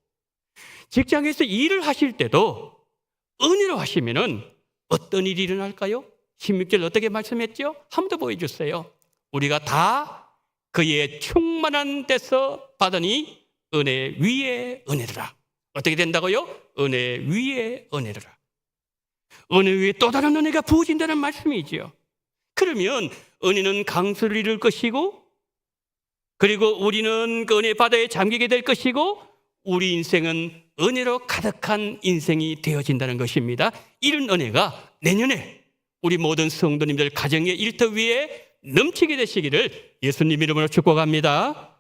직장에서 일을 하실 때도 은혜로 하시면은 어떤 일이 일어날까요? 16절 어떻게 말씀했죠? 한 번 더 보여주세요. 우리가 다 그의 충만한 데서 받으니 은혜 위에 은혜라. 어떻게 된다고요? 은혜 위에 은혜라. 은혜 위에 또 다른 은혜가 부어진다는 말씀이지요. 그러면 은혜는 강수를 이룰 것이고, 그리고 우리는 그 은혜 바다에 잠기게 될 것이고, 우리 인생은 은혜로 가득한 인생이 되어진다는 것입니다. 이런 은혜가 내년에 우리 모든 성도님들 가정의 일터 위에 넘치게 되시기를 예수님 이름으로 축복합니다.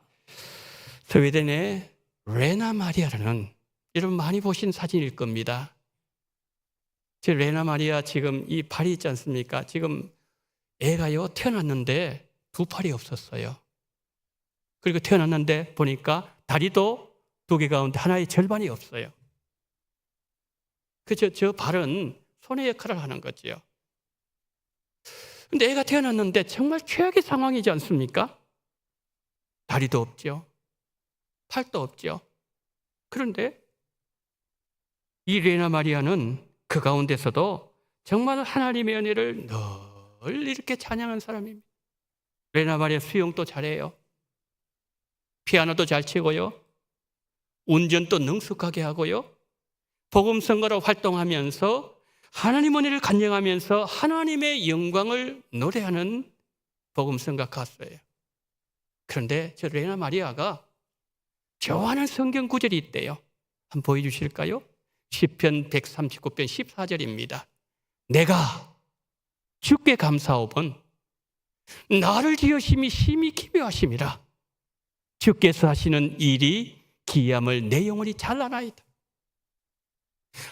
스웨덴의 레나 마리아라는, 여러분 많이 보신 사진일 겁니다. 제 레나 마리아 지금 이 팔이 있지 않습니까? 지금 애가요 태어났는데 두 팔이 없었어요. 그리고 태어났는데 보니까 다리도 두 개 가운데 하나의 절반이 없어요. 그죠? 저 발은 손의 역할을 하는 거죠. 근데 애가 태어났는데 정말 최악의 상황이지 않습니까? 다리도 없죠. 팔도 없죠. 그런데 이 레나 마리아는 그 가운데서도 정말 하나님의 은혜를 늘 이렇게 찬양한 사람입니다. 레나 마리아 수영도 잘해요. 피아노도 잘 치고요. 운전도 능숙하게 하고요. 복음성가로 활동하면서 하나님 은혜를 간증하면서 하나님의 영광을 노래하는 복음성가 가수예요. 그런데 저 레나 마리아가 좋아하는 성경 구절이 있대요. 한번 보여주실까요? 시편 139편 14절입니다. 내가 주께 감사하오번 나를 지으심이 심히 기묘하심이라. 주께서 하시는 일이 기이함을 내 영혼이 잘 아나이다.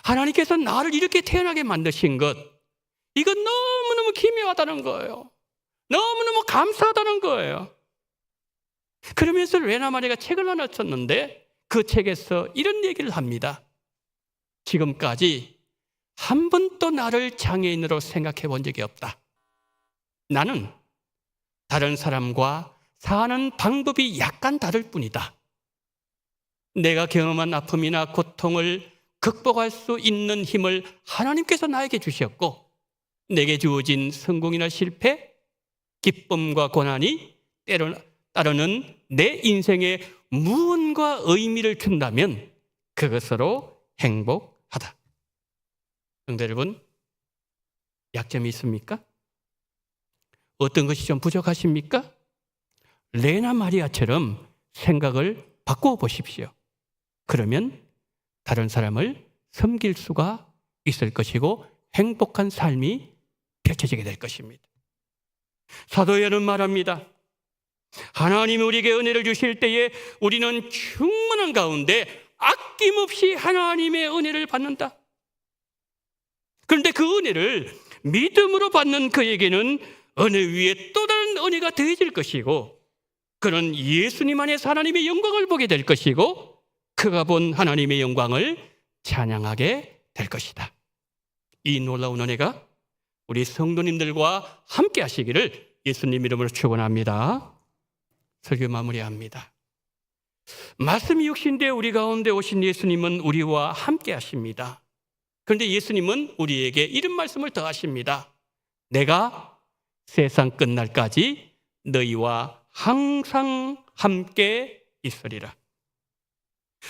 하나님께서 나를 이렇게 태어나게 만드신 것, 이건 너무너무 기묘하다는 거예요. 너무너무 감사하다는 거예요. 그러면서 레나 마리아가 책을 하나 썼는데 그 책에서 이런 얘기를 합니다. 지금까지 한 번도 나를 장애인으로 생각해 본 적이 없다. 나는 다른 사람과 사는 방법이 약간 다를 뿐이다. 내가 경험한 아픔이나 고통을 극복할 수 있는 힘을 하나님께서 나에게 주셨고, 내게 주어진 성공이나 실패, 기쁨과 고난이 때로 따르는 내 인생에 무언가 의미를 준다면 그것으로 행복하다. 성도 여러분, 약점이 있습니까? 어떤 것이 좀 부족하십니까? 레나 마리아처럼 생각을 바꾸어 보십시오. 그러면 다른 사람을 섬길 수가 있을 것이고 행복한 삶이 펼쳐지게 될 것입니다. 사도행은 말합니다. 하나님이 우리에게 은혜를 주실 때에 우리는 충만한 가운데 아낌없이 하나님의 은혜를 받는다. 그런데 그 은혜를 믿음으로 받는 그에게는 은혜 위에 또 다른 은혜가 더해질 것이고, 그는 예수님 안에서 하나님의 영광을 보게 될 것이고, 그가 본 하나님의 영광을 찬양하게 될 것이다. 이 놀라운 은혜가 우리 성도님들과 함께 하시기를 예수님 이름으로 축원합니다. 설교 마무리합니다. 말씀이 육신되어 우리 가운데 오신 예수님은 우리와 함께 하십니다. 그런데 예수님은 우리에게 이런 말씀을 더 하십니다. 내가 세상 끝날까지 너희와 항상 함께 있으리라.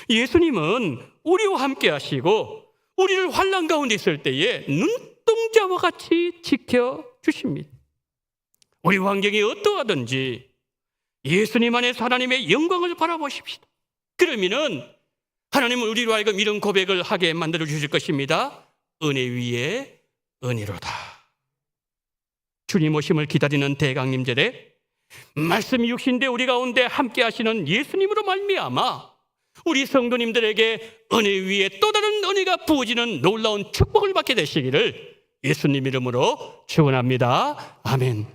예수님은 우리와 함께 하시고 우리를 환난 가운데 있을 때에 눈동자와 같이 지켜주십니다. 우리 환경이 어떠하든지 예수님 안에서 하나님의 영광을 바라보십시다. 그러면은 하나님은 우리로 하여금 이런 고백을 하게 만들어 주실 것입니다. 은혜 위에 은혜로다. 주님 오심을 기다리는 대강림절에 말씀이 육신되 우리 가운데 함께 하시는 예수님으로 말미암아 우리 성도님들에게 은혜 위에 또 다른 은혜가 부어지는 놀라운 축복을 받게 되시기를 예수님 이름으로 축원합니다. 아멘.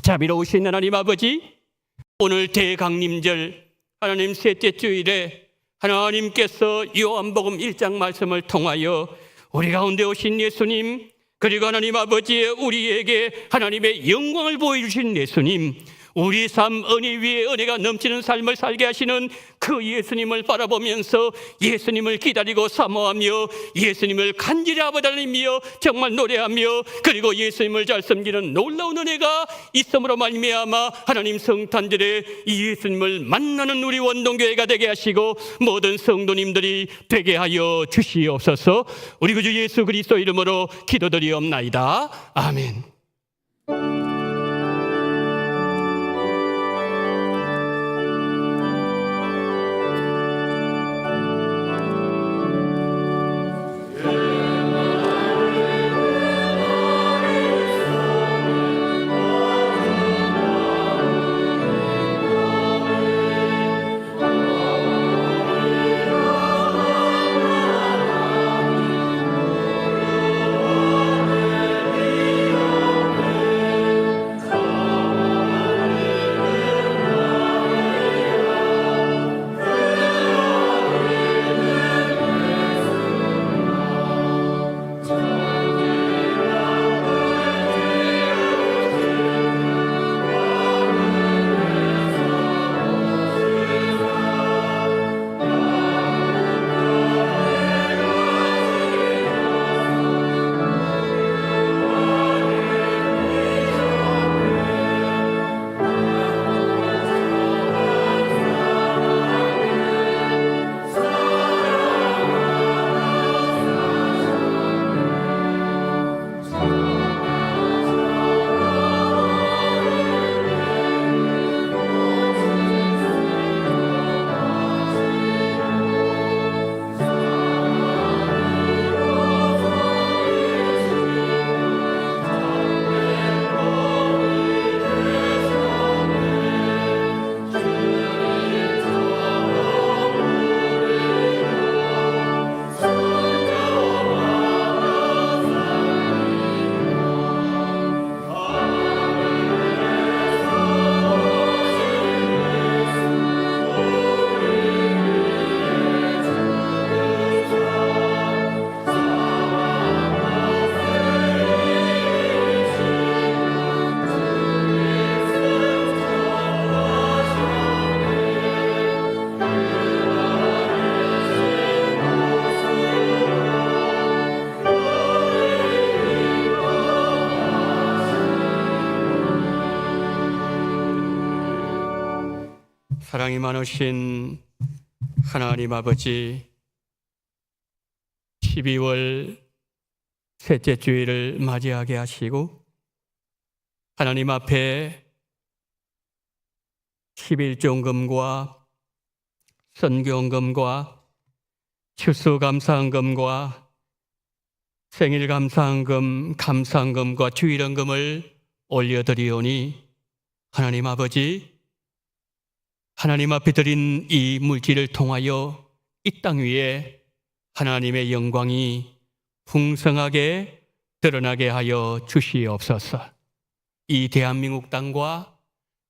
자비로우신 하나님 아버지, 오늘 대강림절 하나님 셋째 주일에 하나님께서 요한복음 1장 말씀을 통하여 우리 가운데 오신 예수님, 그리고 하나님 아버지의 우리에게 하나님의 영광을 보여주신 예수님, 우리 삶 은혜 위에 은혜가 넘치는 삶을 살게 하시는 그 예수님을 바라보면서 예수님을 기다리고 사모하며 예수님을 간절히 아버달리며 정말 노래하며 그리고 예수님을 잘 섬기는 놀라운 은혜가 있음으로 말미암아 하나님 성탄절에 예수님을 만나는 우리 원동교회가 되게 하시고 모든 성도님들이 되게 하여 주시옵소서. 우리 구주 예수 그리스도 이름으로 기도드리옵나이다. 아멘. 사랑이 많으신 하나님 아버지, 12월 셋째 주일을 맞이하게 하시고 하나님 앞에 11종금과 선교헌금과 추수감사헌금과 생일감사헌금, 감사헌금과 주일헌금을 올려드리오니 하나님 아버지, 하나님 앞에 드린 이 물질을 통하여 이 땅 위에 하나님의 영광이 풍성하게 드러나게 하여 주시옵소서. 이 대한민국 땅과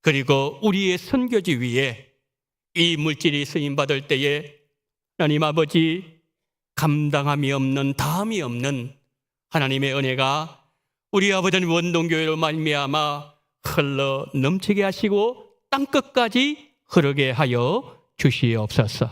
그리고 우리의 선교지 위에 이 물질이 쓰임받을 때에 하나님 아버지, 감당함이 없는, 다함이 없는 하나님의 은혜가 우리 아버지 원동교회로 말미암아 흘러 넘치게 하시고 땅끝까지 흐르게 하여 주시옵소서.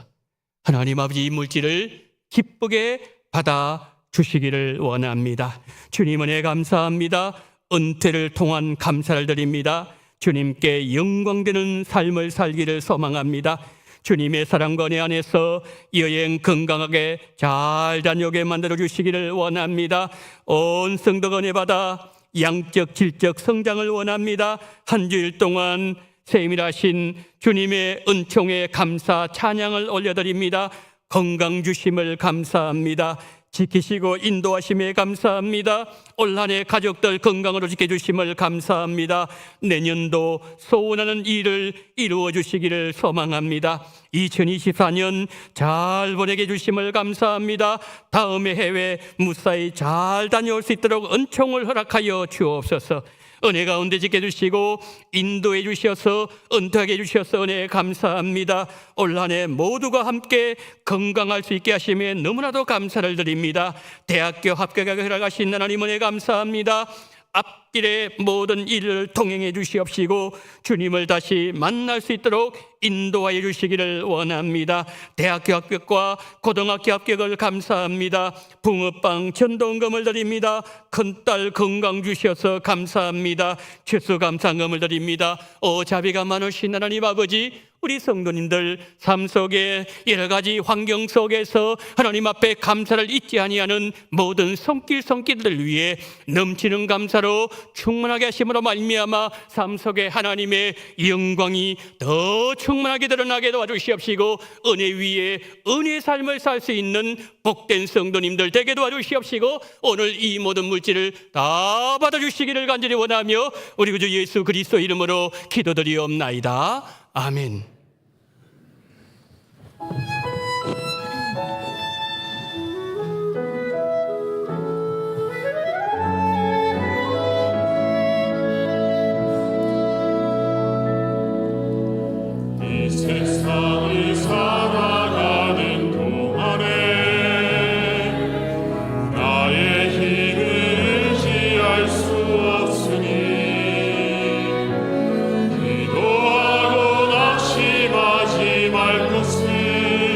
하나님 아버지, 이 물질을 기쁘게 받아 주시기를 원합니다. 주님 은혜 감사합니다. 은퇴를 통한 감사를 드립니다. 주님께 영광되는 삶을 살기를 소망합니다. 주님의 사랑과 은혜 안에서 여행 건강하게 잘 다녀오게 만들어 주시기를 원합니다. 온 성도가 은혜 받아 양적 질적 성장을 원합니다. 한 주일 동안 세밀하신 주님의 은총에 감사 찬양을 올려드립니다. 건강 주심을 감사합니다. 지키시고 인도하심에 감사합니다. 올 한 해 가족들 건강으로 지켜주심을 감사합니다. 내년도 소원하는 일을 이루어 주시기를 소망합니다. 2024년 잘 보내게 해주심을 감사합니다. 다음에 해외 무사히 잘 다녀올 수 있도록 은총을 허락하여 주옵소서. 은혜 가운데 지켜주시고 인도해 주셔서 은퇴하게 해주셔서 은혜 감사합니다. 올 한 해 모두가 함께 건강할 수 있게 하심에 너무나도 감사를 드립니다. 대학교 합격하게 허락하신 하나님 은혜 감사합니다. 앞길의 모든 일을 통행해 주시옵시고 주님을 다시 만날 수 있도록 인도하여 주시기를 원합니다. 대학교 합격과 고등학교 합격을 감사합니다. 붕어빵 전도헌금을 드립니다. 큰딸 건강 주셔서 감사합니다. 추수감사헌금을 드립니다. 자비가 많으신 하나님 아버지, 우리 성도님들 삶 속에 여러 가지 환경 속에서 하나님 앞에 감사를 잊지 아니하는 모든 손길들을 위해 넘치는 감사로 충만하게 하심으로 말미암아 삶 속에 하나님의 영광이 더 충만하게 드러나게 도와주시옵시고 은혜 위에 은혜의 삶을 살 수 있는 복된 성도님들 되게 도와주시옵시고 오늘 이 모든 물질을 다 받아주시기를 간절히 원하며 우리 구주 예수 그리스도 이름으로 기도드리옵나이다. 아멘. 이 세상을 살아가는 동안에 나의 힘을 의지할 수 없으니 기도하고 낙심하지 말 것을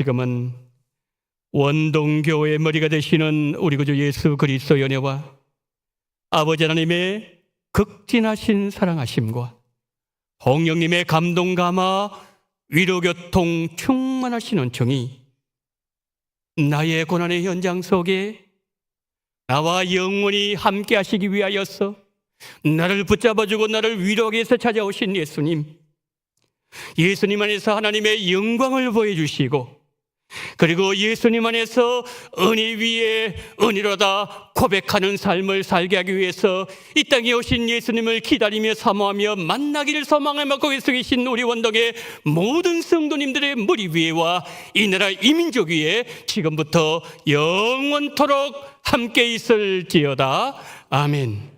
지금은 원동교회의 머리가 되시는 우리 구주 예수 그리스도 연애와 아버지 하나님의 극진하신 사랑하심과 성령님의 감동 감화 위로교통 충만하신 은총이 나의 고난의 현장 속에 나와 영원히 함께 하시기 위하여서 나를 붙잡아주고 나를 위로하기 위해서 찾아오신 예수님 안에서 하나님의 영광을 보여주시고, 그리고 예수님 안에서 은혜 위에 은혜로다 고백하는 삶을 살게 하기 위해서 이 땅에 오신 예수님을 기다리며 사모하며 만나기를 소망하며 거기서 계신 우리 원덕의 모든 성도님들의 머리 위에와 이 나라 이민족 위에 지금부터 영원토록 함께 있을지어다. 아멘.